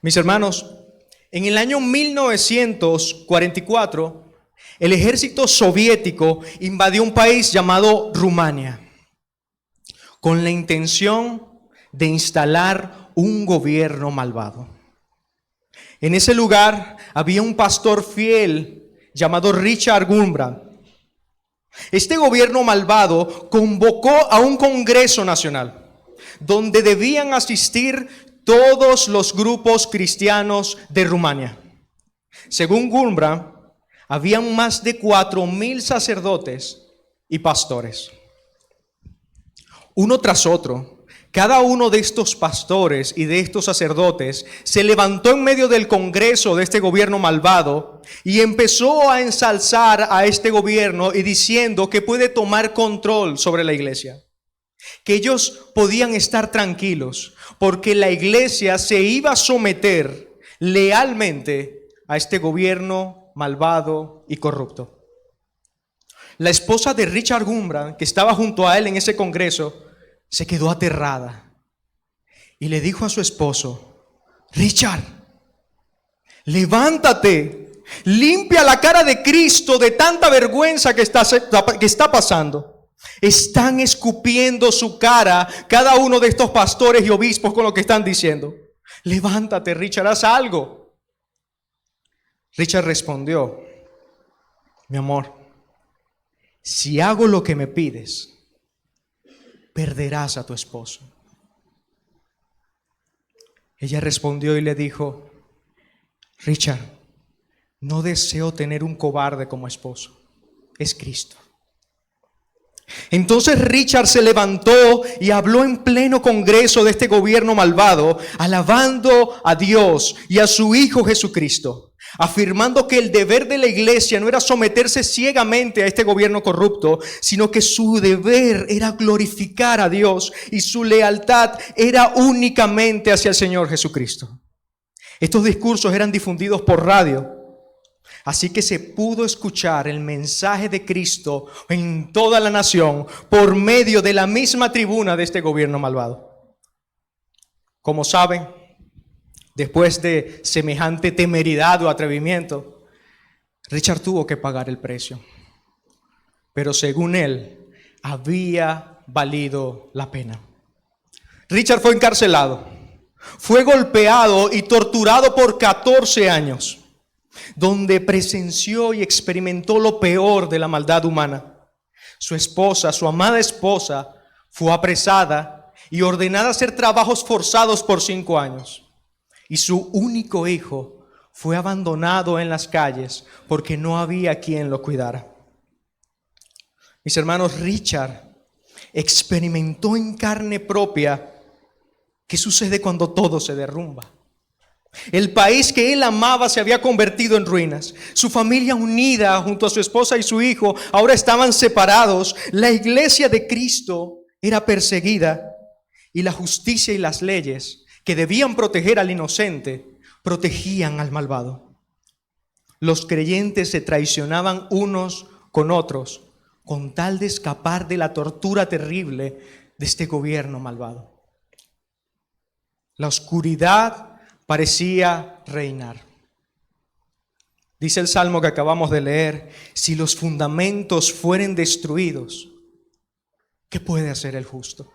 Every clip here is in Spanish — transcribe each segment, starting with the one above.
Mis hermanos, en el año 1944, el ejército soviético invadió un país llamado Rumania con la intención de instalar un gobierno malvado. En ese lugar había un pastor fiel llamado Richard Wurmbrand. Este gobierno malvado convocó a un Congreso Nacional donde debían asistir todos los grupos cristianos de Rumania. Según Wurmbrand, habían más de 4,000 sacerdotes y pastores. Uno tras otro, cada uno de estos pastores y de estos sacerdotes se levantó en medio del Congreso de este gobierno malvado y empezó a ensalzar a este gobierno y diciendo que puede tomar control sobre la iglesia, que ellos podían estar tranquilos porque la iglesia se iba a someter lealmente a este gobierno malvado y corrupto. La esposa de Richard Wurmbrand, que estaba junto a él en ese congreso, se quedó aterrada y le dijo a su esposo: Richard, levántate, limpia la cara de Cristo de tanta vergüenza que está pasando. Están escupiendo su cara cada uno de estos pastores y obispos con lo que están diciendo. Levántate, Richard, haz algo. Richard respondió: mi amor, si hago lo que me pides, perderás a tu esposo. Ella respondió y le dijo: Richard, no deseo tener un cobarde como esposo, es Cristo. Entonces Richard se levantó y habló en pleno congreso de este gobierno malvado, alabando a Dios y a su Hijo Jesucristo, afirmando que el deber de la iglesia no era someterse ciegamente a este gobierno corrupto, sino que su deber era glorificar a Dios y su lealtad era únicamente hacia el Señor Jesucristo. Estos discursos eran difundidos por radio, así que se pudo escuchar el mensaje de Cristo en toda la nación por medio de la misma tribuna de este gobierno malvado. Como saben, después de semejante temeridad o atrevimiento, Richard tuvo que pagar el precio. Pero según él, había valido la pena. Richard fue encarcelado, fue golpeado y torturado por 14 años. Donde presenció y experimentó lo peor de la maldad humana. Su esposa, su amada esposa, fue apresada y ordenada a hacer trabajos forzados por 5 años. Y su único hijo fue abandonado en las calles porque no había quien lo cuidara. Mis hermanos, Richard experimentó en carne propia qué sucede cuando todo se derrumba. El país que él amaba se había convertido en ruinas. Su familia unida junto a su esposa y su hijo ahora estaban separados. La iglesia de Cristo era perseguida y la justicia y las leyes que debían proteger al inocente protegían al malvado. Los creyentes se traicionaban unos con otros con tal de escapar de la tortura terrible de este gobierno malvado. La oscuridad parecía reinar. Dice el salmo que acabamos de leer: si los fundamentos fueren destruidos, ¿qué puede hacer el justo?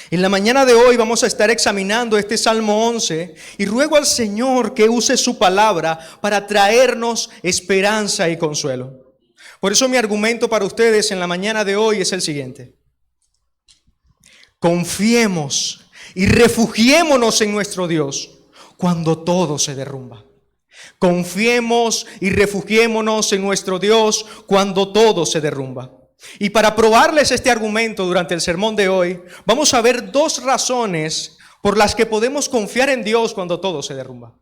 En la mañana de hoy vamos a estar examinando este Salmo 11 y ruego al Señor que use su palabra para traernos esperanza y consuelo. Por eso mi argumento para ustedes en la mañana de hoy es el siguiente: confiemos y refugiémonos en nuestro Dios cuando todo se derrumba. Confiemos y refugiémonos en nuestro Dios cuando todo se derrumba. Y para probarles este argumento durante el sermón de hoy, vamos a ver 2 razones por las que podemos confiar en Dios cuando todo se derrumba.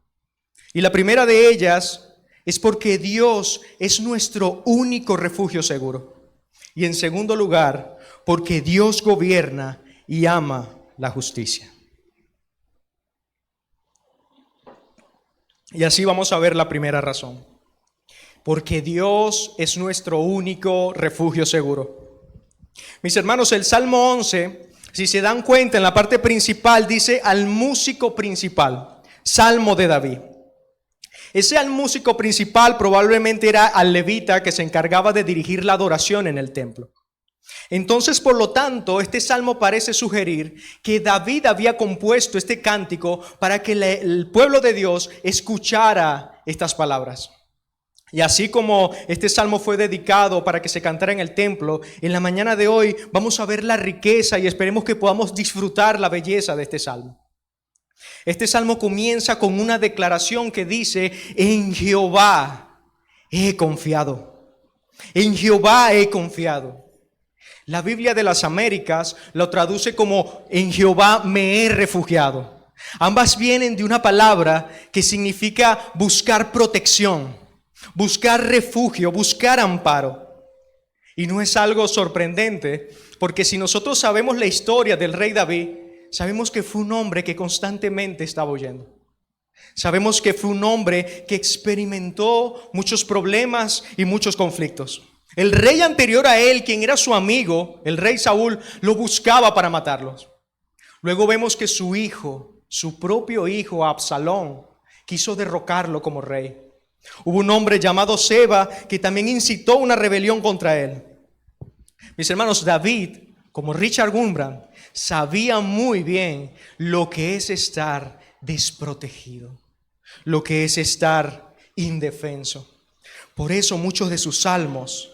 Y la primera de ellas es porque Dios es nuestro único refugio seguro. Y en segundo lugar, porque Dios gobierna y ama la justicia. Y así vamos a ver la primera razón. Porque Dios es nuestro único refugio seguro. Mis hermanos, el Salmo 11, si se dan cuenta, en la parte principal dice al músico principal. Salmo de David. Ese al músico principal probablemente era al levita que se encargaba de dirigir la adoración en el templo. Entonces, por lo tanto, este salmo parece sugerir que David había compuesto este cántico para que el pueblo de Dios escuchara estas palabras. Y así como este salmo fue dedicado para que se cantara en el templo, en la mañana de hoy vamos a ver la riqueza y esperemos que podamos disfrutar la belleza de este salmo. Este salmo comienza con una declaración que dice: en Jehová he confiado. En Jehová he confiado. La Biblia de las Américas lo traduce como: en Jehová me he refugiado. Ambas vienen de una palabra que significa buscar protección, buscar refugio, buscar amparo. Y no es algo sorprendente, porque si nosotros sabemos la historia del rey David, sabemos que fue un hombre que constantemente estaba huyendo. Sabemos que fue un hombre que experimentó muchos problemas y muchos conflictos. El rey anterior a él, quien era su amigo, el rey Saúl, lo buscaba para matarlos. Luego vemos que su hijo, su propio hijo Absalón, quiso derrocarlo como rey. Hubo un hombre llamado Seba que también incitó una rebelión contra él. Mis hermanos, David, como Richard Wurmbrand, sabía muy bien lo que es estar desprotegido, lo que es estar indefenso. Por eso muchos de sus salmos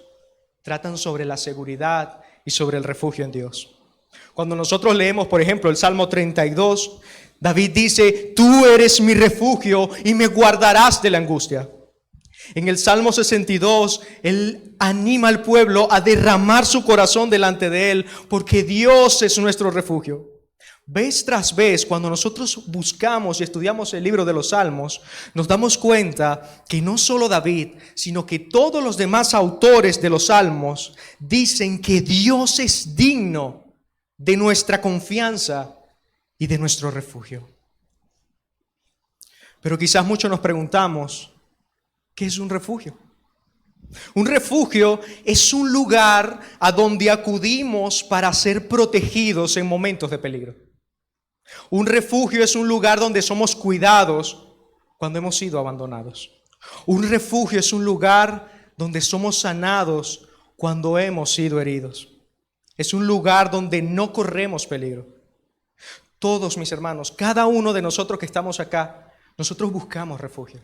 tratan sobre la seguridad y sobre el refugio en Dios. Cuando nosotros leemos, por ejemplo, el Salmo 32, David dice: tú eres mi refugio y me guardarás de la angustia. En el Salmo 62, él anima al pueblo a derramar su corazón delante de él, porque Dios es nuestro refugio. Vez tras vez, cuando nosotros buscamos y estudiamos el libro de los Salmos, nos damos cuenta que no solo David, sino que todos los demás autores de los Salmos dicen que Dios es digno de nuestra confianza y de nuestro refugio. Pero quizás muchos nos preguntamos: ¿qué es un refugio? Un refugio es un lugar a donde acudimos para ser protegidos en momentos de peligro. Un refugio es un lugar donde somos cuidados cuando hemos sido abandonados. Un refugio es un lugar donde somos sanados cuando hemos sido heridos. Es un lugar donde no corremos peligro. Todos, mis hermanos, cada uno de nosotros que estamos acá, nosotros buscamos refugio.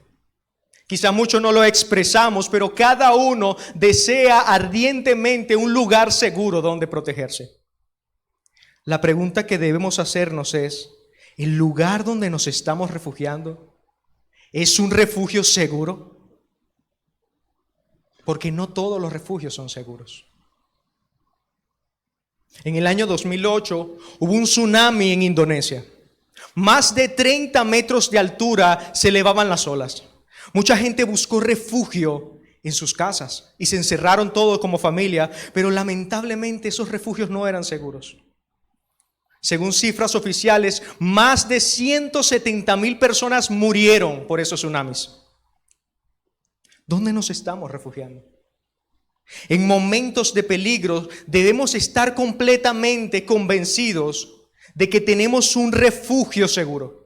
Quizá muchos no lo expresamos, pero cada uno desea ardientemente un lugar seguro donde protegerse. La pregunta que debemos hacernos es: ¿el lugar donde nos estamos refugiando es un refugio seguro? Porque no todos los refugios son seguros. En el año 2008 hubo un tsunami en Indonesia. Más de 30 metros de altura se elevaban las olas. Mucha gente buscó refugio en sus casas y se encerraron todos como familia, pero lamentablemente esos refugios no eran seguros. Según cifras oficiales, más de 170,000 personas murieron por esos tsunamis. ¿Dónde nos estamos refugiando? En momentos de peligro debemos estar completamente convencidos de que tenemos un refugio seguro.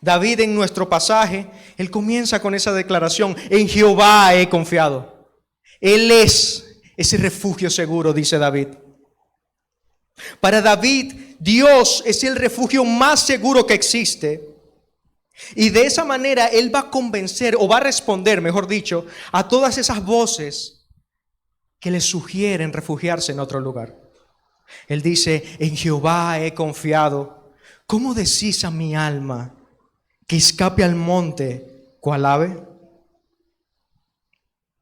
David, en nuestro pasaje, él comienza con esa declaración: en Jehová he confiado. Él es ese refugio seguro, dice David. Para David, Dios es el refugio más seguro que existe. Y de esa manera él va a convencer, o va a responder, mejor dicho, a todas esas voces que le sugieren refugiarse en otro lugar. Él dice: en Jehová he confiado. ¿Cómo decís a mi alma que escape al monte cual ave?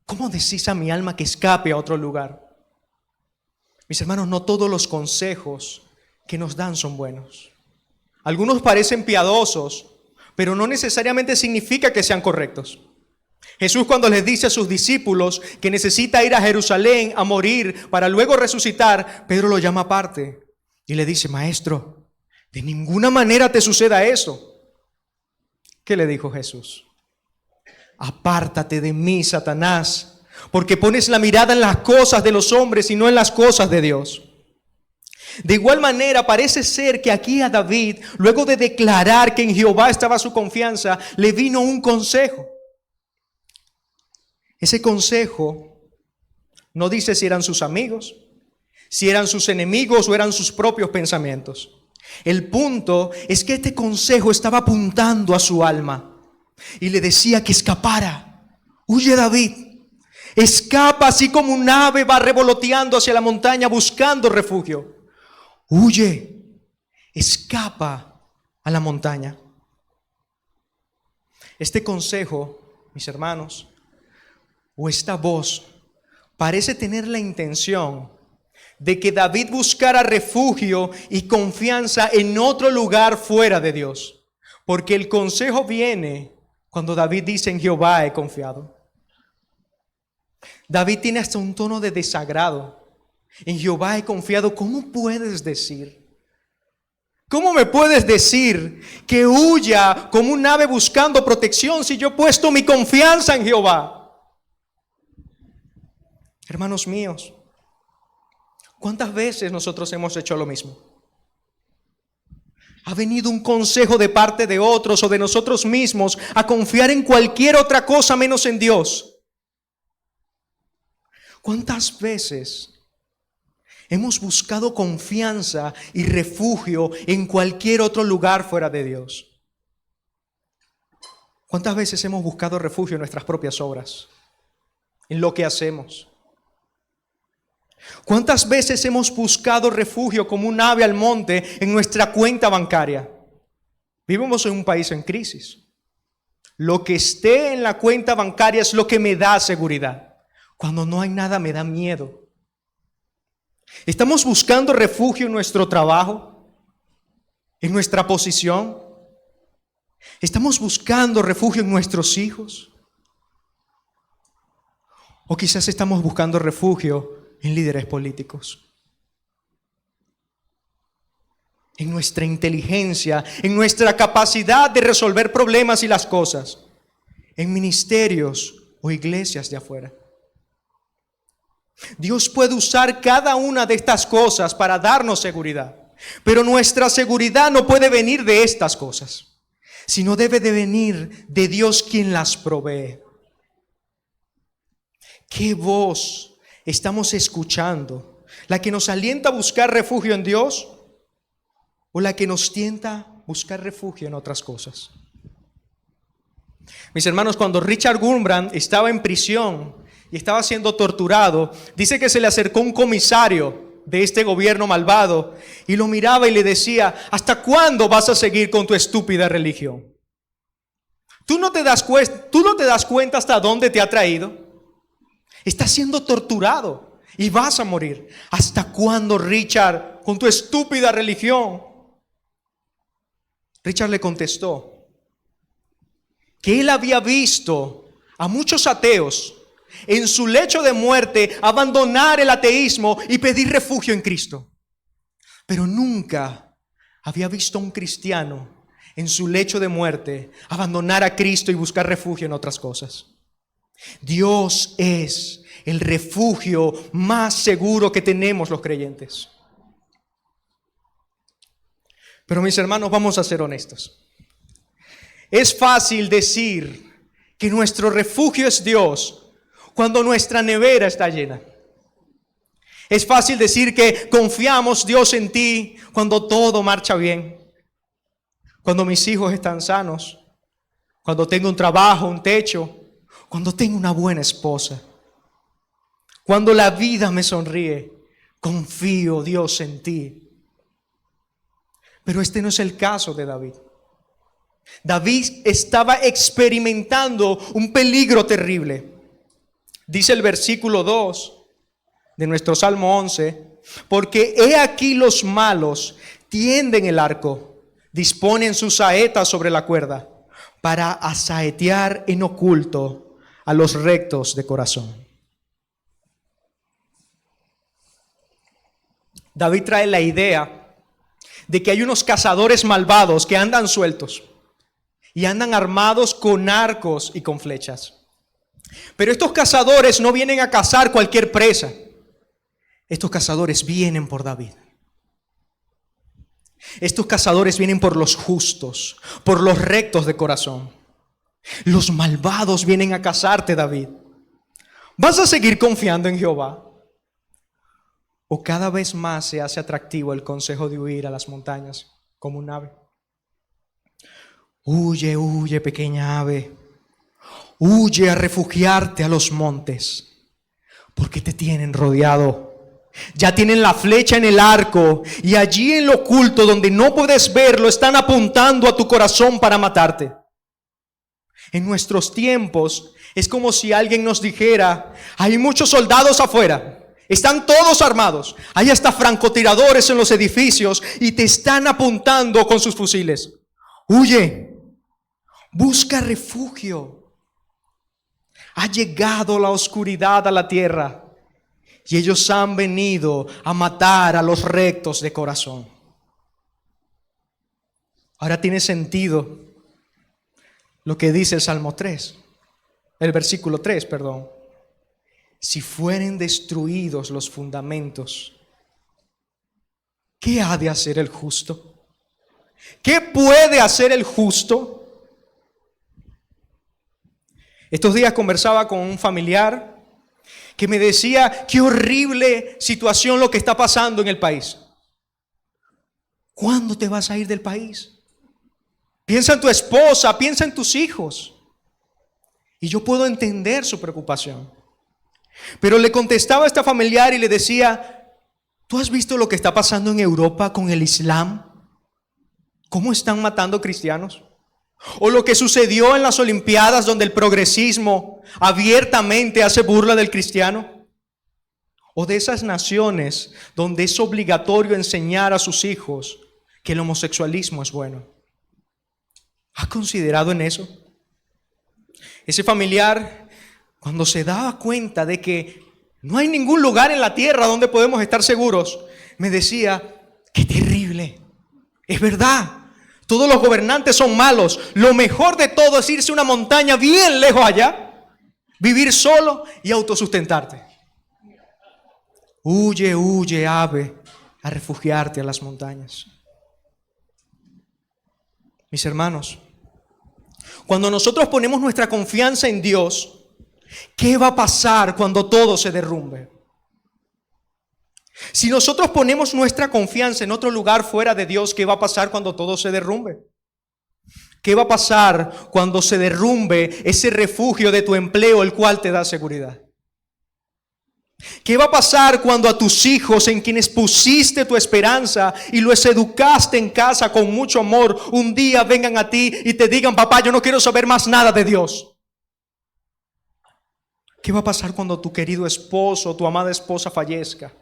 ¿Cómo decís a mi alma que escape a otro lugar? Mis hermanos, no todos los consejos que nos dan son buenos. Algunos parecen piadosos, pero no necesariamente significa que sean correctos. Jesús, cuando les dice a sus discípulos que necesita ir a Jerusalén a morir para luego resucitar, Pedro lo llama aparte y le dice: maestro, de ninguna manera te suceda eso. ¿Qué le dijo Jesús? Apártate de mí, Satanás, porque pones la mirada en las cosas de los hombres y no en las cosas de Dios. De igual manera, parece ser que aquí a David, luego de declarar que en Jehová estaba su confianza, le vino un consejo. Ese consejo no dice si eran sus amigos, si eran sus enemigos o eran sus propios pensamientos. El punto es que este consejo estaba apuntando a su alma y le decía que escapara. Huye, David, escapa así como un ave va revoloteando hacia la montaña buscando refugio. Huye, escapa a la montaña. Este consejo, mis hermanos, o esta voz, parece tener la intención de que David buscara refugio y confianza en otro lugar fuera de Dios. Porque el consejo viene cuando David dice: en Jehová he confiado. David tiene hasta un tono de desagrado. En Jehová he confiado. ¿Cómo puedes decir? ¿Cómo me puedes decir que huya como un ave buscando protección si yo he puesto mi confianza en Jehová? Hermanos míos, ¿cuántas veces nosotros hemos hecho lo mismo? Ha venido un consejo de parte de otros o de nosotros mismos a confiar en cualquier otra cosa menos en Dios. ¿Cuántas veces hemos buscado confianza y refugio en cualquier otro lugar fuera de Dios? ¿Cuántas veces hemos buscado refugio en nuestras propias obras, en lo que hacemos? ¿Cuántas veces hemos buscado refugio como un ave al monte en nuestra cuenta bancaria? Vivimos en un país en crisis. Lo que esté en la cuenta bancaria es lo que me da seguridad. Cuando no hay nada me da miedo. ¿Estamos buscando refugio en nuestro trabajo? ¿En nuestra posición? ¿Estamos buscando refugio en nuestros hijos? ¿O quizás estamos buscando refugio en líderes políticos? En nuestra inteligencia, en nuestra capacidad de resolver problemas y las cosas, en ministerios o iglesias de afuera. Dios puede usar cada una de estas cosas para darnos seguridad, pero nuestra seguridad no puede venir de estas cosas, sino debe de venir de Dios quien las provee. ¿Qué voz estamos escuchando? ¿La que nos alienta a buscar refugio en Dios o la que nos tienta a buscar refugio en otras cosas? Mis hermanos, cuando Richard Wurmbrand estaba en prisión y estaba siendo torturado, dice que se le acercó un comisario de este gobierno malvado y lo miraba y le decía: ¿hasta cuándo vas a seguir con tu estúpida religión? ¿Tú no te das cuenta hasta dónde te ha traído? Estás siendo torturado y vas a morir. ¿Hasta cuándo, Richard, con tu estúpida religión? Richard le contestó que él había visto a muchos ateos en su lecho de muerte abandonar el ateísmo y pedir refugio en Cristo, pero nunca había visto a un cristiano en su lecho de muerte abandonar a Cristo y buscar refugio en otras cosas. Dios es el refugio más seguro que tenemos los creyentes. Pero mis hermanos, vamos a ser honestos. Es fácil decir que nuestro refugio es Dios cuando nuestra nevera está llena. Es fácil decir que confiamos, Dios, en ti cuando todo marcha bien. Cuando mis hijos están sanos, cuando tengo un trabajo, un techo, cuando tengo una buena esposa, cuando la vida me sonríe, confío, Dios, en ti. Pero este no es el caso de David. David estaba experimentando un peligro terrible. Dice el versículo 2 de nuestro Salmo 11: porque he aquí los malos tienden el arco, disponen sus saetas sobre la cuerda, para asaetear en oculto a los rectos de corazón. David trae la idea de que hay unos cazadores malvados que andan sueltos y andan armados con arcos y con flechas. Pero estos cazadores no vienen a cazar cualquier presa. Estos cazadores vienen por David. Estos cazadores vienen por los justos, por los rectos de corazón. Los malvados vienen a cazarte, David. ¿Vas a seguir confiando en Jehová? ¿O cada vez más se hace atractivo el consejo de huir a las montañas como un ave? Huye, huye, pequeña ave. Huye a refugiarte a los montes, porque te tienen rodeado. Ya tienen la flecha en el arco, y allí en lo oculto donde no puedes verlo están apuntando a tu corazón para matarte. En nuestros tiempos es como si alguien nos dijera: hay muchos soldados afuera, están todos armados, hay hasta francotiradores en los edificios y te están apuntando con sus fusiles. Huye, busca refugio. Ha llegado la oscuridad a la tierra y ellos han venido a matar a los rectos de corazón. Ahora tiene sentido lo que dice el Salmo 3, el versículo 3, perdón. Si fueren destruidos los fundamentos, ¿qué ha de hacer el justo? ¿Qué puede hacer el justo? Estos días conversaba con un familiar que me decía: qué horrible situación lo que está pasando en el país. ¿Cuándo te vas a ir del país? Piensa en tu esposa, piensa en tus hijos. Y yo puedo entender su preocupación. Pero le contestaba a esta familiar y le decía: ¿tú has visto lo que está pasando en Europa con el Islam? ¿Cómo están matando cristianos? O lo que sucedió en las Olimpiadas, donde el progresismo abiertamente hace burla del cristiano. O de esas naciones donde es obligatorio enseñar a sus hijos que el homosexualismo es bueno. ¿Has considerado en eso? Ese familiar, cuando se daba cuenta de que no hay ningún lugar en la tierra donde podemos estar seguros, me decía: qué terrible, es verdad. Todos los gobernantes son malos. Lo mejor de todo es irse a una montaña bien lejos allá, vivir solo y autosustentarte. Huye, huye, ave, a refugiarte a las montañas. Mis hermanos, cuando nosotros ponemos nuestra confianza en Dios, ¿qué va a pasar cuando todo se derrumbe? Si nosotros ponemos nuestra confianza en otro lugar fuera de Dios, ¿qué va a pasar cuando todo se derrumbe? ¿Qué va a pasar cuando se derrumbe ese refugio de tu empleo, el cual te da seguridad? ¿Qué va a pasar cuando a tus hijos, en quienes pusiste tu esperanza y los educaste en casa con mucho amor, un día vengan a ti y te digan: papá, yo no quiero saber más nada de Dios? ¿Qué va a pasar cuando tu querido esposo o tu amada esposa fallezca?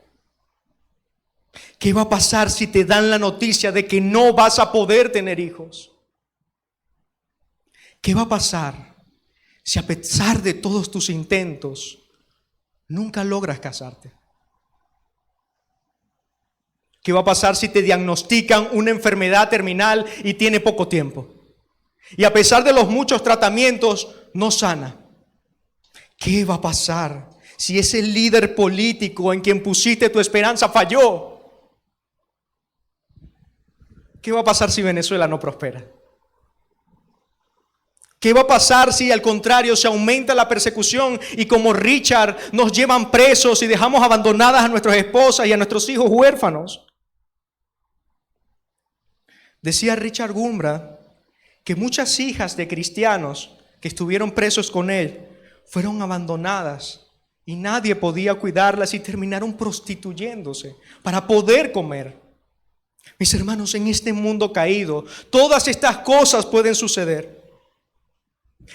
¿Qué va a pasar si te dan la noticia de que no vas a poder tener hijos? ¿Qué va a pasar si a pesar de todos tus intentos nunca logras casarte? ¿Qué va a pasar si te diagnostican una enfermedad terminal y tiene poco tiempo? Y a pesar de los muchos tratamientos, no sana. ¿Qué va a pasar si ese líder político en quien pusiste tu esperanza falló? ¿Qué va a pasar si Venezuela no prospera? ¿Qué va a pasar si al contrario se aumenta la persecución y como Richard nos llevan presos y dejamos abandonadas a nuestras esposas y a nuestros hijos huérfanos? Decía Richard Wurmbrand que muchas hijas de cristianos que estuvieron presos con él fueron abandonadas y nadie podía cuidarlas y terminaron prostituyéndose para poder comer. Mis hermanos, en este mundo caído, todas estas cosas pueden suceder.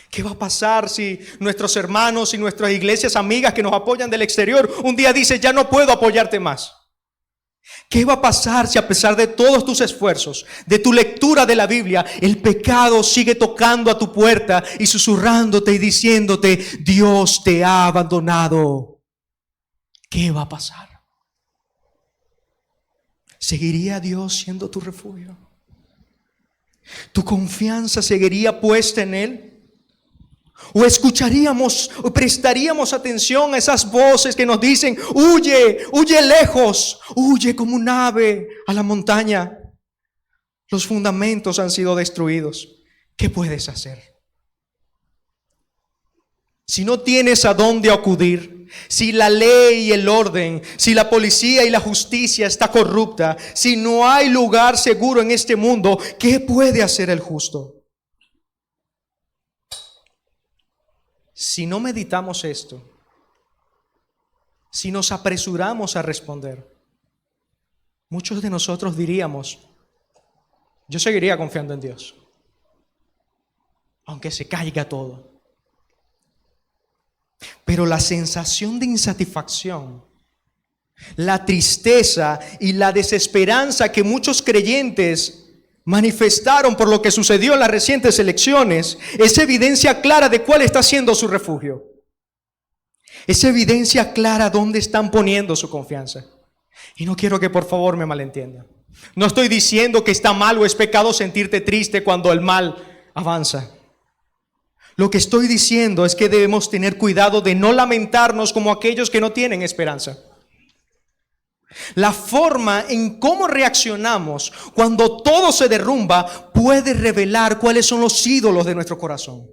¿Qué va a pasar si nuestros hermanos y nuestras iglesias amigas que nos apoyan del exterior un día dicen: ya no puedo apoyarte más? ¿Qué va a pasar si a pesar de todos tus esfuerzos, de tu lectura de la Biblia, el pecado sigue tocando a tu puerta y susurrándote y diciéndote: Dios te ha abandonado? ¿Qué va a pasar? ¿Seguiría Dios siendo tu refugio? ¿Tu confianza seguiría puesta en Él? ¿O escucharíamos o prestaríamos atención a esas voces que nos dicen: huye, huye lejos, huye como un ave a la montaña? Los fundamentos han sido destruidos. ¿Qué puedes hacer? Si no tienes a dónde acudir, si la ley y el orden, si la policía y la justicia está corrupta, si no hay lugar seguro en este mundo, ¿qué puede hacer el justo? Si no meditamos esto, si nos apresuramos a responder, muchos de nosotros diríamos, yo seguiría confiando en Dios, aunque se caiga todo. Pero la sensación de insatisfacción, la tristeza y la desesperanza que muchos creyentes manifestaron por lo que sucedió en las recientes elecciones es evidencia clara de cuál está siendo su refugio. Es evidencia clara dónde están poniendo su confianza. Y no quiero que por favor me malentiendan. No estoy diciendo que está mal o es pecado sentirte triste cuando el mal avanza. Lo que estoy diciendo es que debemos tener cuidado de no lamentarnos como aquellos que no tienen esperanza. La forma en cómo reaccionamos cuando todo se derrumba puede revelar cuáles son los ídolos de nuestro corazón.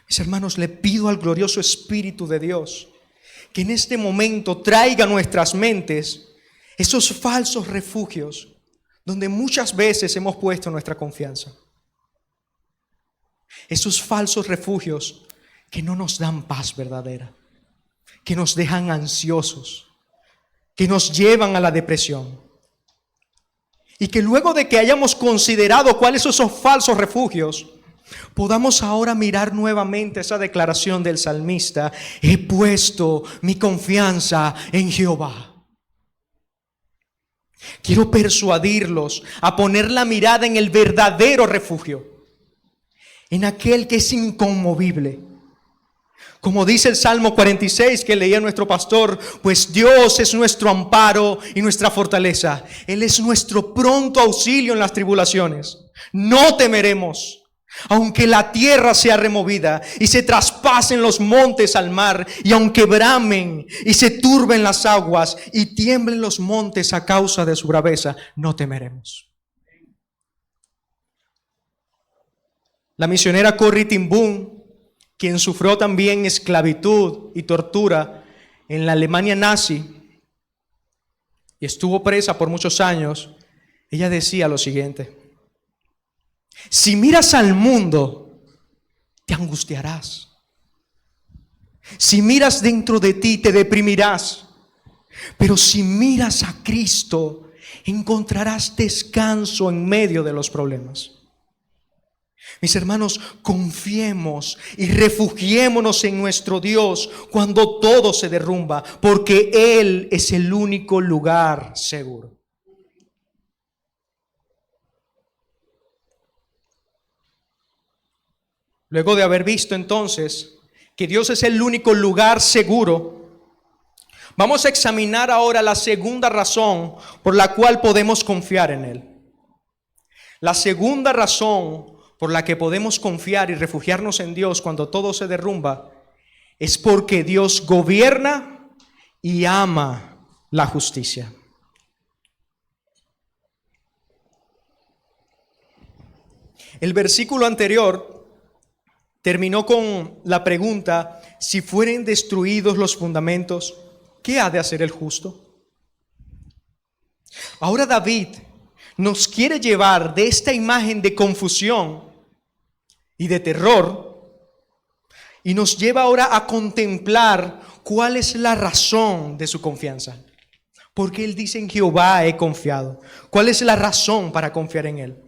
Mis hermanos, le pido al glorioso Espíritu de Dios que en este momento traiga a nuestras mentes esos falsos refugios donde muchas veces hemos puesto nuestra confianza. Esos falsos refugios que no nos dan paz verdadera, que nos dejan ansiosos, que nos llevan a la depresión. Y que luego de que hayamos considerado cuáles son esos falsos refugios, podamos ahora mirar nuevamente esa declaración del salmista: he puesto mi confianza en Jehová. Quiero persuadirlos a poner la mirada en el verdadero refugio, en aquel que es inconmovible. Como dice el Salmo 46 que leía nuestro pastor, pues Dios es nuestro amparo y nuestra fortaleza. Él es nuestro pronto auxilio en las tribulaciones. No temeremos, aunque la tierra sea removida y se traspasen los montes al mar, y aunque bramen y se turben las aguas y tiemblen los montes a causa de su braveza, no temeremos. La misionera Corrie ten Boom, quien sufrió también esclavitud y tortura en la Alemania nazi y estuvo presa por muchos años, ella decía lo siguiente: si miras al mundo, te angustiarás. Si miras dentro de ti, te deprimirás. Pero si miras a Cristo, encontrarás descanso en medio de los problemas. Mis hermanos, confiemos y refugiémonos en nuestro Dios cuando todo se derrumba, porque Él es el único lugar seguro. Luego de haber visto entonces que Dios es el único lugar seguro, vamos a examinar ahora la segunda razón por la cual podemos confiar en Él. La segunda razón por la que podemos confiar y refugiarnos en Dios cuando todo se derrumba es porque Dios gobierna y ama la justicia. El versículo anterior terminó con la pregunta: si fueren destruidos los fundamentos, ¿qué ha de hacer el justo? Ahora David nos quiere llevar de esta imagen de confusión y de terror y nos lleva ahora a contemplar cuál es la razón de su confianza. Porque él dice: en Jehová he confiado. ¿Cuál es la razón para confiar en Él?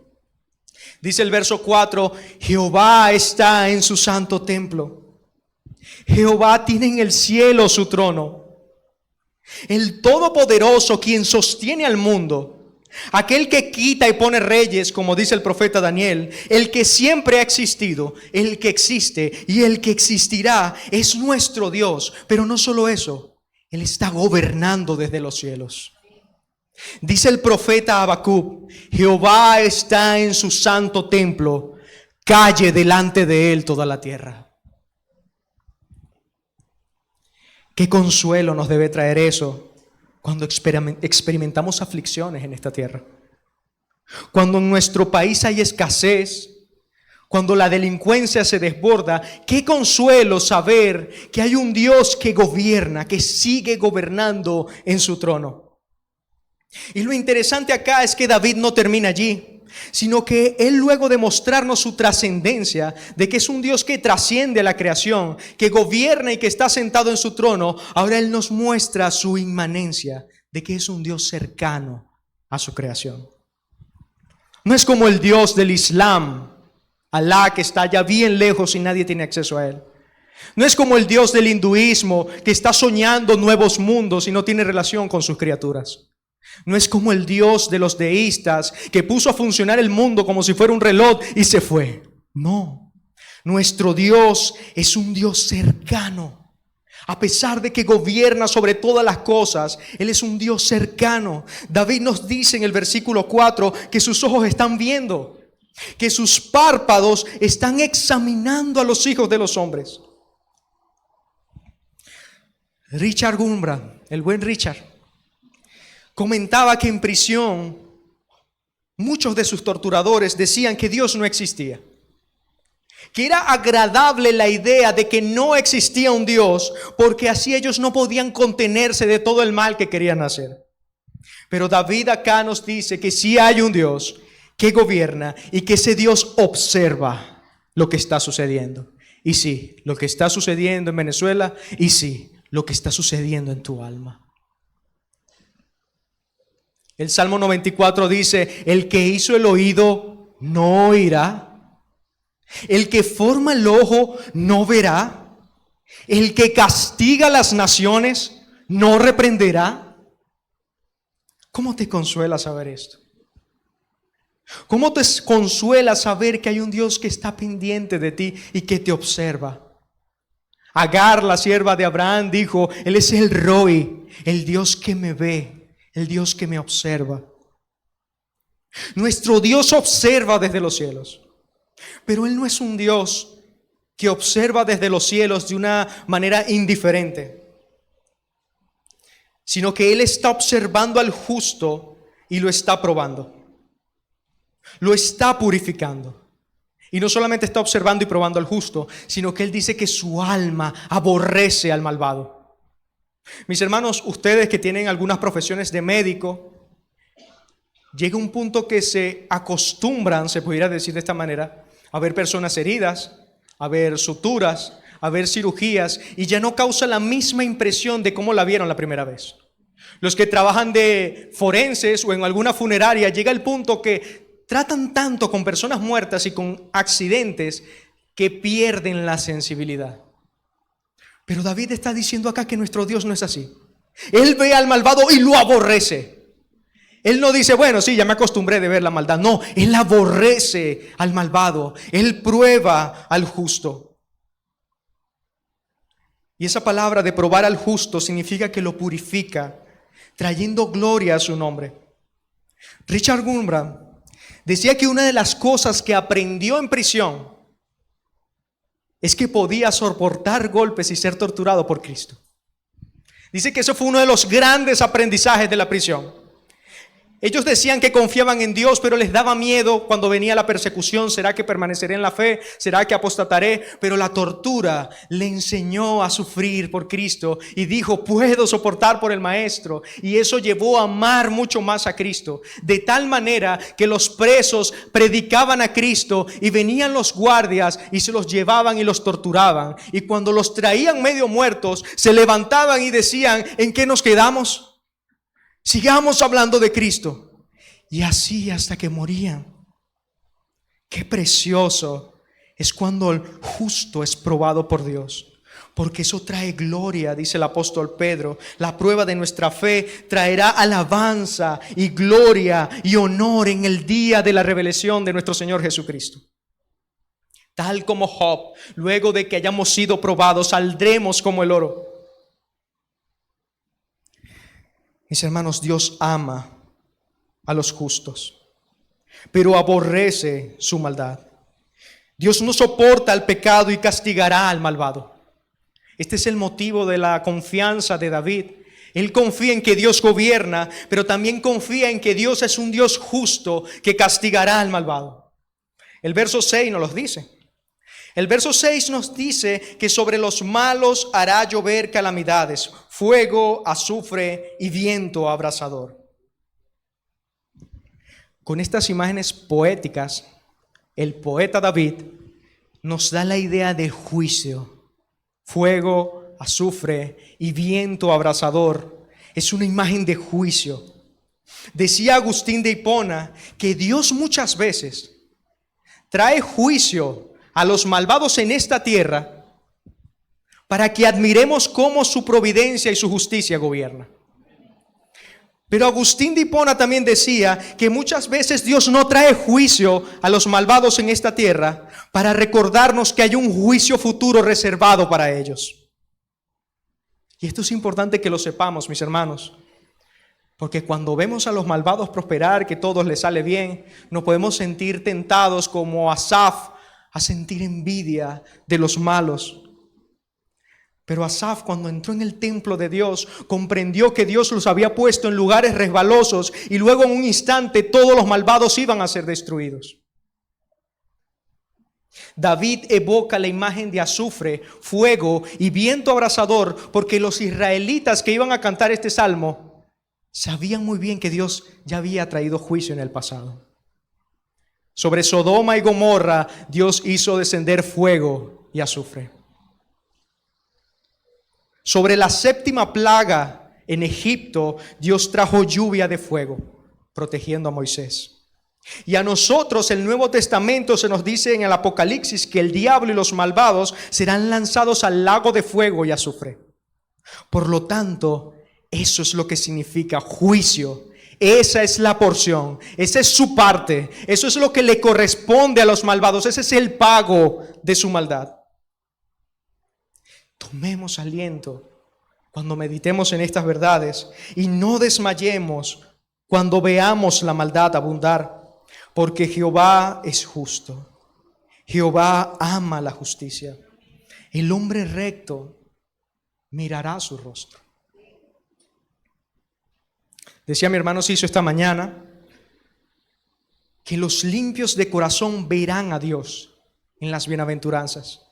Dice el verso 4: Jehová está en su santo templo. Jehová tiene en el cielo su trono. El Todopoderoso, quien sostiene al mundo, aquel que quita y pone reyes, como dice el profeta Daniel, el que siempre ha existido, el que existe y el que existirá, es nuestro Dios. Pero no solo eso, Él está gobernando desde los cielos. Dice el profeta Habacuc: Jehová está en su santo templo, calle delante de Él toda la tierra. Qué consuelo nos debe traer eso cuando experimentamos aflicciones en esta tierra. Cuando en nuestro país hay escasez, cuando la delincuencia se desborda, qué consuelo saber que hay un Dios que gobierna, que sigue gobernando en su trono. Y lo interesante acá es que David no termina allí, sino que él, luego de mostrarnos su trascendencia, de que es un Dios que trasciende a la creación, que gobierna y que está sentado en su trono, ahora él nos muestra su inmanencia, de que es un Dios cercano a su creación. No es como el Dios del Islam, Alá, que está allá bien lejos y nadie tiene acceso a él. No es como el Dios del hinduismo, que está soñando nuevos mundos y no tiene relación con sus criaturas. No es como el Dios de los deístas, que puso a funcionar el mundo como si fuera un reloj y se fue. No, nuestro Dios es un Dios cercano. A pesar de que gobierna sobre todas las cosas, Él es un Dios cercano. David nos dice en el versículo 4 que sus ojos están viendo, que sus párpados están examinando a los hijos de los hombres. Richard Gurman, el buen Richard, comentaba que en prisión muchos de sus torturadores decían que Dios no existía, que era agradable la idea de que no existía un Dios, porque así ellos no podían contenerse de todo el mal que querían hacer. Pero David acá nos dice que sí hay un Dios que gobierna y que ese Dios observa lo que está sucediendo. Y sí, lo que está sucediendo en Venezuela, y sí, lo que está sucediendo en tu alma. El Salmo 94 dice: el que hizo el oído no oirá, el que forma el ojo no verá, el que castiga a las naciones no reprenderá. ¿Cómo te consuela saber esto? ¿Cómo te consuela saber que hay un Dios que está pendiente de ti y que te observa? Agar, la sierva de Abraham, dijo: Él es el Roi, el Dios que me ve, el Dios que me observa. Nuestro Dios observa desde los cielos, pero Él no es un Dios que observa desde los cielos de una manera indiferente, sino que Él está observando al justo y lo está probando. Lo está purificando. Y no solamente está observando y probando al justo, sino que Él dice que su alma aborrece al malvado. Mis hermanos, ustedes que tienen algunas profesiones de médico, llega un punto que se acostumbran, se pudiera decir de esta manera, a ver personas heridas, a ver suturas, a ver cirugías, y ya no causa la misma impresión de cómo la vieron la primera vez. Los que trabajan de forenses o en alguna funeraria, llega el punto que tratan tanto con personas muertas y con accidentes que pierden la sensibilidad. Pero David está diciendo acá que nuestro Dios no es así. Él ve al malvado y lo aborrece. Él no dice: bueno, sí, ya me acostumbré de ver la maldad. No, Él aborrece al malvado. Él prueba al justo. Y esa palabra de probar al justo significa que lo purifica, trayendo gloria a su nombre. Richard Gurman decía que una de las cosas que aprendió en prisión es que podía soportar golpes y ser torturado por Cristo. Dice que eso fue uno de los grandes aprendizajes de la prisión. Ellos decían que confiaban en Dios, pero les daba miedo cuando venía la persecución. ¿Será que permaneceré en la fe? ¿Será que apostataré? Pero la tortura le enseñó a sufrir por Cristo y dijo: puedo soportar por el Maestro. Y eso llevó a amar mucho más a Cristo, de tal manera que los presos predicaban a Cristo y venían los guardias y se los llevaban y los torturaban. Y cuando los traían medio muertos, se levantaban y decían: ¿en qué nos quedamos? Sigamos hablando de Cristo. Y así hasta que morían. Qué precioso es cuando el justo es probado por Dios, porque eso trae gloria, dice el apóstol Pedro. La prueba de nuestra fe traerá alabanza y gloria y honor en el día de la revelación de nuestro Señor Jesucristo. Tal como Job, luego de que hayamos sido probados, saldremos como el oro. Mis hermanos, Dios ama a los justos, pero aborrece su maldad. Dios no soporta el pecado y castigará al malvado. Este es el motivo de la confianza de David. Él confía en que Dios gobierna, pero también confía en que Dios es un Dios justo que castigará al malvado. El verso 6 nos lo dice. El verso 6 nos dice que sobre los malos hará llover calamidades, fuego, azufre y viento abrasador. Con estas imágenes poéticas, el poeta David nos da la idea de juicio. Fuego, azufre y viento abrasador es una imagen de juicio. Decía Agustín de Hipona que Dios muchas veces trae juicio a los malvados en esta tierra para que admiremos cómo su providencia y su justicia gobierna. Pero Agustín de Hipona también decía que muchas veces Dios no trae juicio a los malvados en esta tierra para recordarnos que hay un juicio futuro reservado para ellos. Y esto es importante que lo sepamos, mis hermanos, porque cuando vemos a los malvados prosperar, que a todos les sale bien, nos podemos sentir tentados como Asaf a sentir envidia de los malos. Pero Asaf, cuando entró en el templo de Dios, comprendió que Dios los había puesto en lugares resbalosos y luego en un instante todos los malvados iban a ser destruidos. David evoca la imagen de azufre, fuego y viento abrasador porque los israelitas que iban a cantar este salmo sabían muy bien que Dios ya había traído juicio en el pasado. Sobre Sodoma y Gomorra, Dios hizo descender fuego y azufre. Sobre la séptima plaga en Egipto, Dios trajo lluvia de fuego, protegiendo a Moisés. Y a nosotros, el Nuevo Testamento se nos dice en el Apocalipsis que el diablo y los malvados serán lanzados al lago de fuego y azufre. Por lo tanto, eso es lo que significa juicio. Esa es la porción, esa es su parte, eso es lo que le corresponde a los malvados, ese es el pago de su maldad. Tomemos aliento cuando meditemos en estas verdades y no desmayemos cuando veamos la maldad abundar, porque Jehová es justo, Jehová ama la justicia, el hombre recto mirará su rostro. Decía mi hermano Ciso esta mañana que los limpios de corazón verán a Dios en las bienaventuranzas.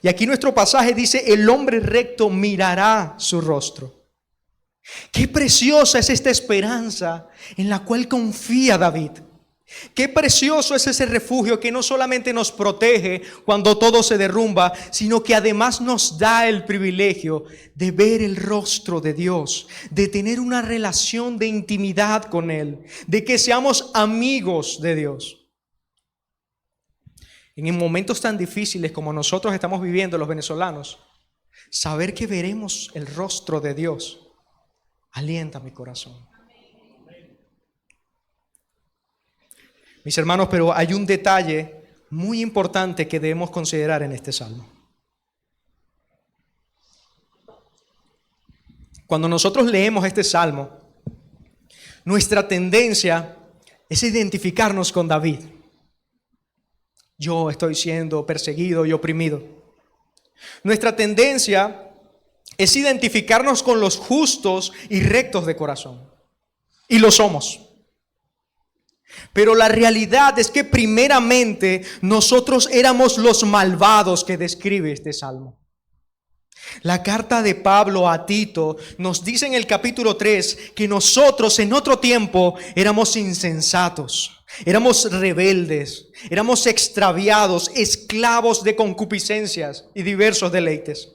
Y aquí nuestro pasaje dice, el hombre recto mirará su rostro. Qué preciosa es esta esperanza en la cual confía David. Qué precioso es ese refugio que no solamente nos protege cuando todo se derrumba, sino que además nos da el privilegio de ver el rostro de Dios, de tener una relación de intimidad con Él, de que seamos amigos de Dios. En momentos tan difíciles como nosotros estamos viviendo los venezolanos, saber que veremos el rostro de Dios alienta mi corazón. Mis hermanos, pero hay un detalle muy importante que debemos considerar en este salmo. Cuando nosotros leemos este salmo, nuestra tendencia es identificarnos con David. Yo estoy siendo perseguido y oprimido. Nuestra tendencia es identificarnos con los justos y rectos de corazón. Y lo somos. Pero la realidad es que primeramente nosotros éramos los malvados que describe este salmo. La carta de Pablo a Tito nos dice en el capítulo 3 que nosotros en otro tiempo éramos insensatos, éramos rebeldes, éramos extraviados, esclavos de concupiscencias y diversos deleites.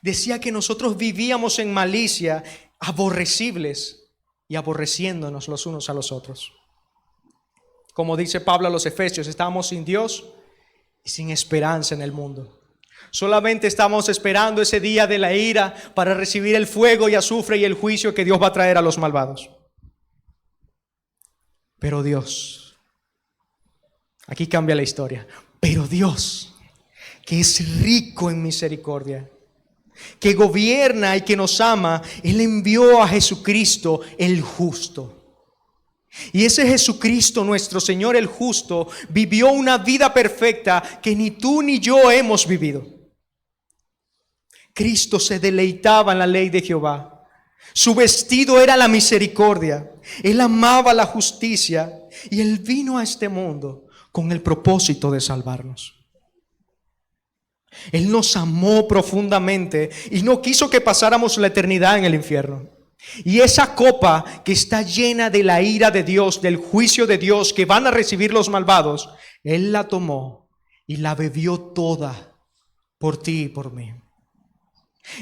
Decía que nosotros vivíamos en malicia, aborrecibles y aborreciéndonos los unos a los otros. Como dice Pablo a los Efesios, estábamos sin Dios y sin esperanza en el mundo. Solamente estamos esperando ese día de la ira para recibir el fuego y azufre y el juicio que Dios va a traer a los malvados. Pero Dios, aquí cambia la historia, pero Dios, que es rico en misericordia, que gobierna y que nos ama, Él envió a Jesucristo el justo. Y ese Jesucristo, nuestro Señor el justo, vivió una vida perfecta que ni tú ni yo hemos vivido. Cristo se deleitaba en la ley de Jehová. Su vestido era la misericordia. Él amaba la justicia y Él vino a este mundo con el propósito de salvarnos. Él nos amó profundamente y no quiso que pasáramos la eternidad en el infierno. Y esa copa que está llena de la ira de Dios, del juicio de Dios que van a recibir los malvados, Él la tomó y la bebió toda por ti y por mí.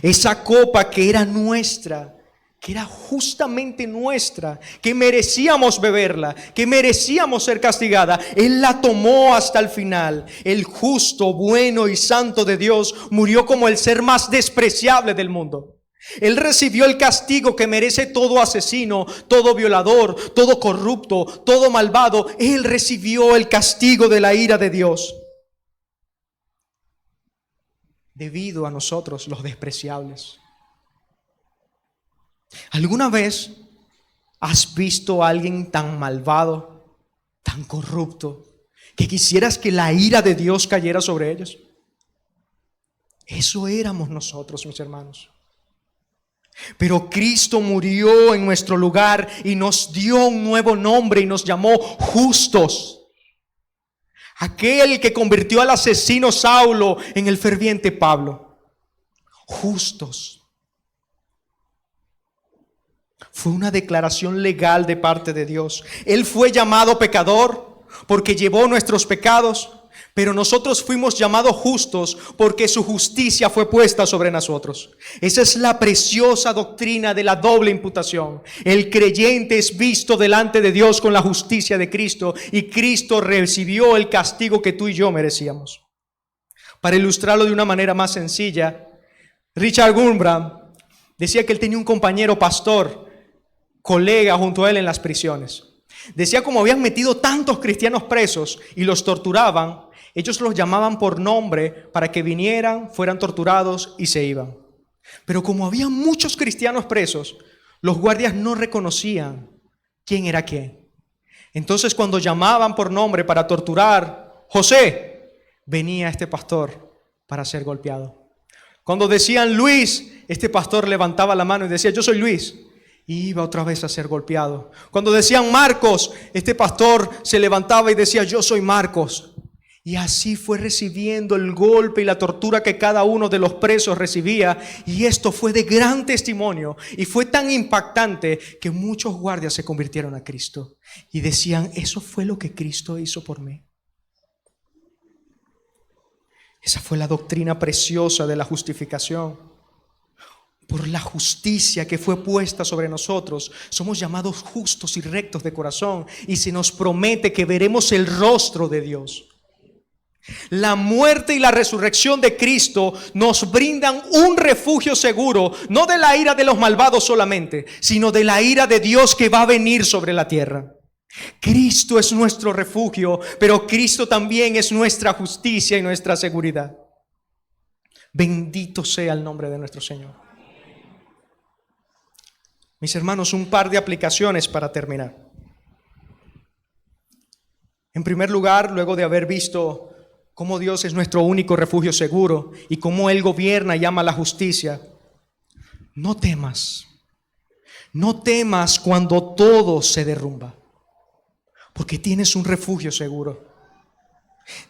Esa copa que era nuestra, que era justamente nuestra, que merecíamos beberla, que merecíamos ser castigada, Él la tomó hasta el final. El justo, bueno y santo de Dios murió como el ser más despreciable del mundo. Él recibió el castigo que merece todo asesino, todo violador, todo corrupto, todo malvado. Él recibió el castigo de la ira de Dios debido a nosotros, los despreciables. ¿Alguna vez has visto a alguien tan malvado, tan corrupto, que quisieras que la ira de Dios cayera sobre ellos? Eso éramos nosotros, mis hermanos. Pero Cristo murió en nuestro lugar y nos dio un nuevo nombre y nos llamó justos. Aquel que convirtió al asesino Saulo en el ferviente Pablo. Justos. Fue una declaración legal de parte de Dios. Él fue llamado pecador porque llevó nuestros pecados, pero nosotros fuimos llamados justos porque su justicia fue puesta sobre nosotros. Esa es la preciosa doctrina de la doble imputación. El creyente es visto delante de Dios con la justicia de Cristo y Cristo recibió el castigo que tú y yo merecíamos. Para ilustrarlo de una manera más sencilla, Richard Gurman decía que él tenía un compañero pastor, colega junto a él en las prisiones. Decía como habían metido tantos cristianos presos y los torturaban, ellos los llamaban por nombre para que vinieran, fueran torturados y se iban. Pero como había muchos cristianos presos, los guardias no reconocían quién era quién. Entonces cuando llamaban por nombre para torturar, José, venía este pastor para ser golpeado. Cuando decían Luis, este pastor levantaba la mano y decía, yo soy Luis. Y iba otra vez a ser golpeado. Cuando decían Marcos, este pastor se levantaba y decía, yo soy Marcos. Y así fue recibiendo el golpe y la tortura que cada uno de los presos recibía. Y esto fue de gran testimonio. Y fue tan impactante que muchos guardias se convirtieron a Cristo. Y decían, eso fue lo que Cristo hizo por mí. Esa fue la doctrina preciosa de la justificación. Por la justicia que fue puesta sobre nosotros, somos llamados justos y rectos de corazón. Y se nos promete que veremos el rostro de Dios. La muerte y la resurrección de Cristo nos brindan un refugio seguro, no de la ira de los malvados solamente, sino de la ira de Dios que va a venir sobre la tierra. Cristo es nuestro refugio, pero Cristo también es nuestra justicia y nuestra seguridad. Bendito sea el nombre de nuestro Señor. Mis hermanos, un par de aplicaciones para terminar. En primer lugar, luego de haber visto cómo Dios es nuestro único refugio seguro y cómo Él gobierna y ama la justicia, no temas. No temas cuando todo se derrumba, porque tienes un refugio seguro.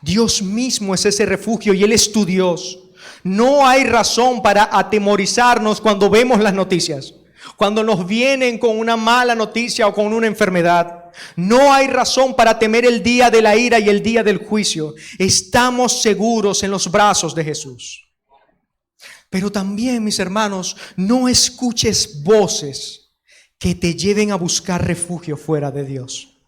Dios mismo es ese refugio y Él es tu Dios. No hay razón para atemorizarnos cuando vemos las noticias. Cuando nos vienen con una mala noticia o con una enfermedad, no hay razón para temer el día de la ira y el día del juicio. Estamos seguros en los brazos de Jesús. Pero también, mis hermanos, no escuches voces que te lleven a buscar refugio fuera de Dios.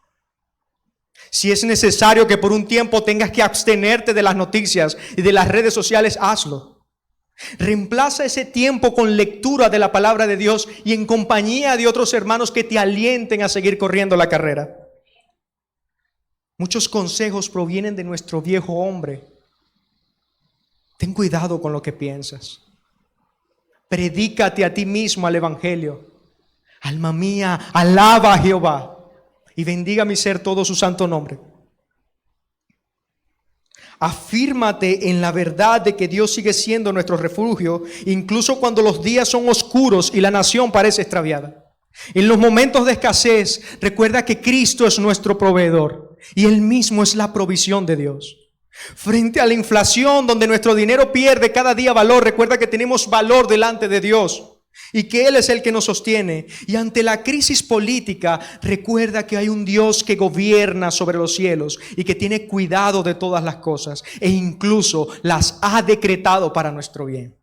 Si es necesario que por un tiempo tengas que abstenerte de las noticias y de las redes sociales, hazlo. Reemplaza ese tiempo con lectura de la palabra de Dios y en compañía de otros hermanos que te alienten a seguir corriendo la carrera. Muchos consejos provienen de nuestro viejo hombre. Ten cuidado con lo que piensas. Predícate a ti mismo al evangelio. Alma mía, alaba a Jehová y bendiga mi ser todo su santo nombre. Afírmate en la verdad de que Dios sigue siendo nuestro refugio, incluso cuando los días son oscuros y la nación parece extraviada. En los momentos de escasez, recuerda que Cristo es nuestro proveedor y Él mismo es la provisión de Dios. Frente a la inflación, donde nuestro dinero pierde cada día valor, recuerda que tenemos valor delante de Dios y que Él es el que nos sostiene. Y ante la crisis política, recuerda que hay un Dios que gobierna sobre los cielos y que tiene cuidado de todas las cosas e incluso las ha decretado para nuestro bien.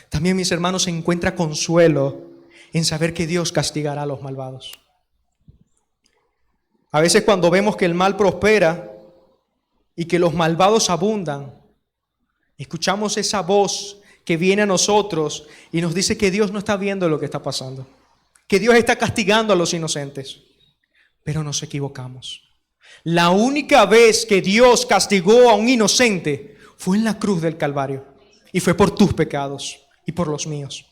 También, mis hermanos, se encuentra consuelo en saber que Dios castigará a los malvados. A veces cuando vemos que el mal prospera y que los malvados abundan, escuchamos esa voz que viene a nosotros y nos dice que Dios no está viendo lo que está pasando, que Dios está castigando a los inocentes. Pero nos equivocamos. La única vez que Dios castigó a un inocente fue en la cruz del Calvario, y fue por tus pecados y por los míos.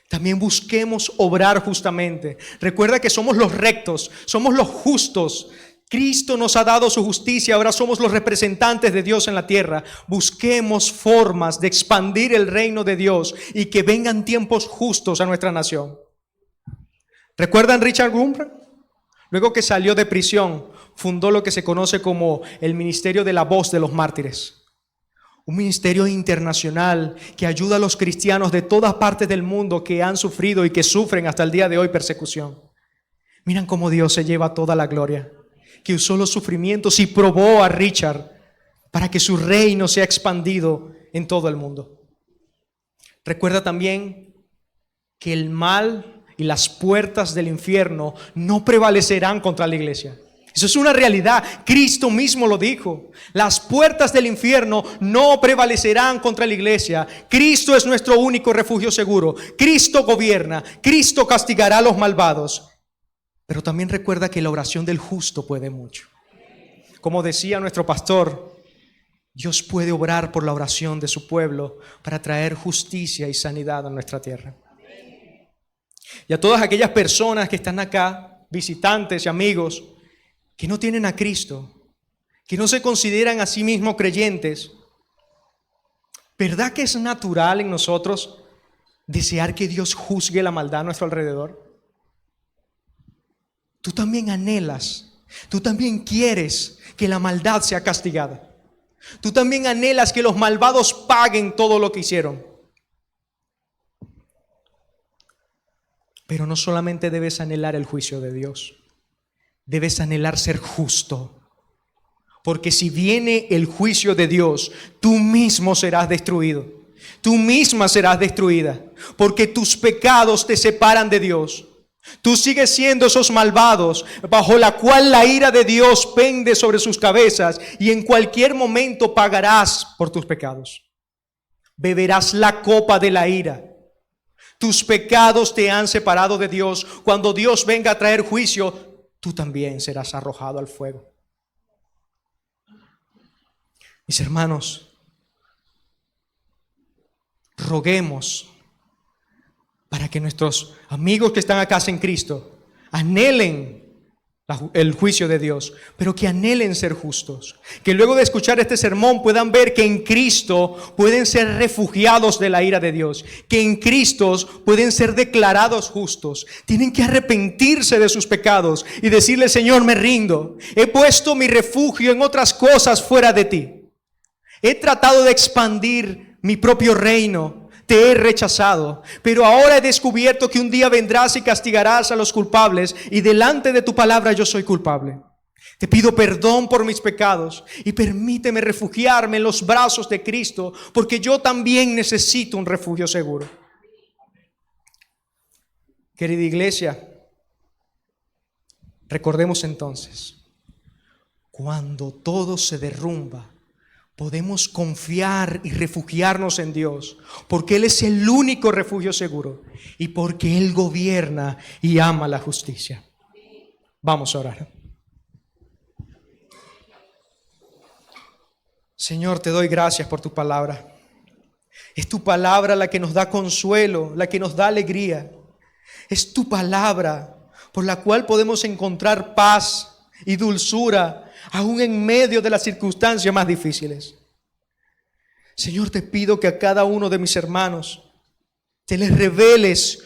También busquemos obrar justamente. Recuerda que somos los rectos, somos los justos. Cristo nos ha dado su justicia, ahora somos los representantes de Dios en la tierra. Busquemos formas de expandir el reino de Dios y que vengan tiempos justos a nuestra nación. ¿Recuerdan Richard Wurmbrand? Luego que salió de prisión, fundó lo que se conoce como el Ministerio de la Voz de los Mártires. Un ministerio internacional que ayuda a los cristianos de todas partes del mundo que han sufrido y que sufren hasta el día de hoy persecución. Miren cómo Dios se lleva toda la gloria, que usó los sufrimientos y probó a Richard para que su reino sea expandido en todo el mundo. Recuerda también que el mal y las puertas del infierno no prevalecerán contra la iglesia. Eso es una realidad. Cristo mismo lo dijo. Las puertas del infierno no prevalecerán contra la iglesia. Cristo es nuestro único refugio seguro. Cristo gobierna. Cristo castigará a los malvados. Pero también recuerda que la oración del justo puede mucho. Como decía nuestro pastor, Dios puede obrar por la oración de su pueblo para traer justicia y sanidad a nuestra tierra. Y a todas aquellas personas que están acá, visitantes y amigos, que no tienen a Cristo, que no se consideran a sí mismos creyentes, ¿verdad que es natural en nosotros desear que Dios juzgue la maldad a nuestro alrededor? Tú también anhelas, tú también quieres que la maldad sea castigada. Tú también anhelas que los malvados paguen todo lo que hicieron. Pero no solamente debes anhelar el juicio de Dios, debes anhelar ser justo. Porque si viene el juicio de Dios, tú mismo serás destruido. Tú misma serás destruida. Porque tus pecados te separan de Dios. Tú sigues siendo esos malvados bajo la cual la ira de Dios pende sobre sus cabezas. Y en cualquier momento pagarás por tus pecados. Beberás la copa de la ira. Tus pecados te han separado de Dios. Cuando Dios venga a traer juicio, tú también serás arrojado al fuego. Mis hermanos, roguemos para que nuestros amigos que están acá en Cristo anhelen el juicio de Dios, pero que anhelen ser justos. Que luego de escuchar este sermón puedan ver que en Cristo pueden ser refugiados de la ira de Dios, que en Cristo pueden ser declarados justos. Tienen que arrepentirse de sus pecados y decirle: Señor, me rindo. He puesto mi refugio en otras cosas fuera de ti. He tratado de expandir mi propio reino. Te he rechazado, pero ahora he descubierto que un día vendrás y castigarás a los culpables, y delante de tu palabra yo soy culpable. Te pido perdón por mis pecados y permíteme refugiarme en los brazos de Cristo, porque yo también necesito un refugio seguro. Querida iglesia, recordemos entonces, cuando todo se derrumba, podemos confiar y refugiarnos en Dios, porque Él es el único refugio seguro y porque Él gobierna y ama la justicia. Vamos a orar. Señor, te doy gracias por tu palabra. Es tu palabra la que nos da consuelo, la que nos da alegría. Es tu palabra por la cual podemos encontrar paz y dulzura aún en medio de las circunstancias más difíciles. Señor, te pido que a cada uno de mis hermanos te les reveles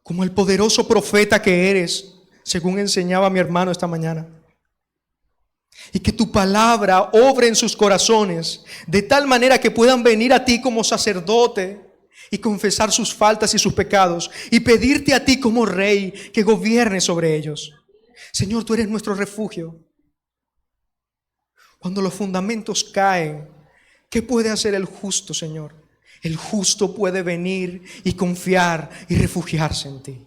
como el poderoso profeta que eres, según enseñaba mi hermano esta mañana. Y que tu palabra obre en sus corazones de tal manera que puedan venir a ti como sacerdote y confesar sus faltas y sus pecados y pedirte a ti como rey que gobierne sobre ellos. Señor, tú eres nuestro refugio. Cuando los fundamentos caen, ¿qué puede hacer el justo, Señor? El justo puede venir y confiar y refugiarse en ti.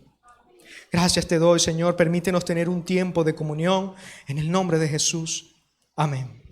Gracias te doy, Señor. Permítenos tener un tiempo de comunión en el nombre de Jesús. Amén.